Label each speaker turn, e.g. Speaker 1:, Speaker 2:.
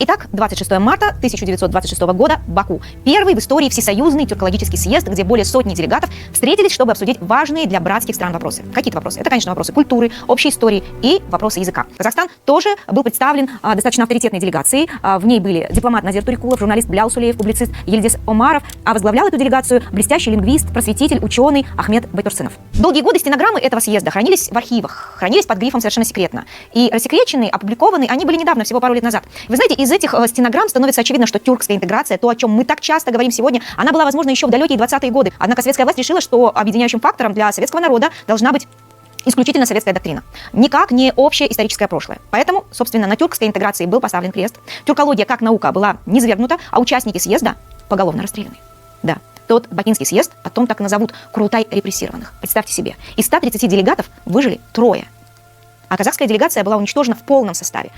Speaker 1: Итак, 26 марта 1926 года, Баку. Первый в истории всесоюзный тюркологический съезд, где более сотни делегатов встретились, чтобы обсудить важные для братских стран вопросы. Какие-то вопросы. Это, конечно, вопросы культуры, общей истории и вопросы языка. Казахстан тоже был представлен достаточно авторитетной делегацией. В ней были дипломат Назир Турикулов, журналист Бляу Сулеев, публицист Ельдис Омаров, а возглавлял эту делегацию блестящий лингвист, просветитель, ученый Ахмед Байтурсынов. Долгие годы стенограммы этого съезда хранились в архивах, хранились под грифом «Совершенно секретно». И рассекреченные, опубликованы они были недавно, всего пару лет назад. Вы знаете, из этих стенограмм становится очевидно, что тюркская интеграция, то, о чем мы так часто говорим сегодня, она была возможна еще в далекие 20-е годы. Однако советская власть решила, что объединяющим фактором для советского народа должна быть исключительно советская доктрина. Никак не общее историческое прошлое. Поэтому, собственно, на тюркской интеграции был поставлен крест. Тюркология как наука была низвергнута, а участники съезда поголовно расстреляны. Да. Тот Бакинский съезд потом так назовут Курултай репрессированных. Представьте себе, из 130 делегатов выжили 3. А казахская делегация была уничтожена в полном составе.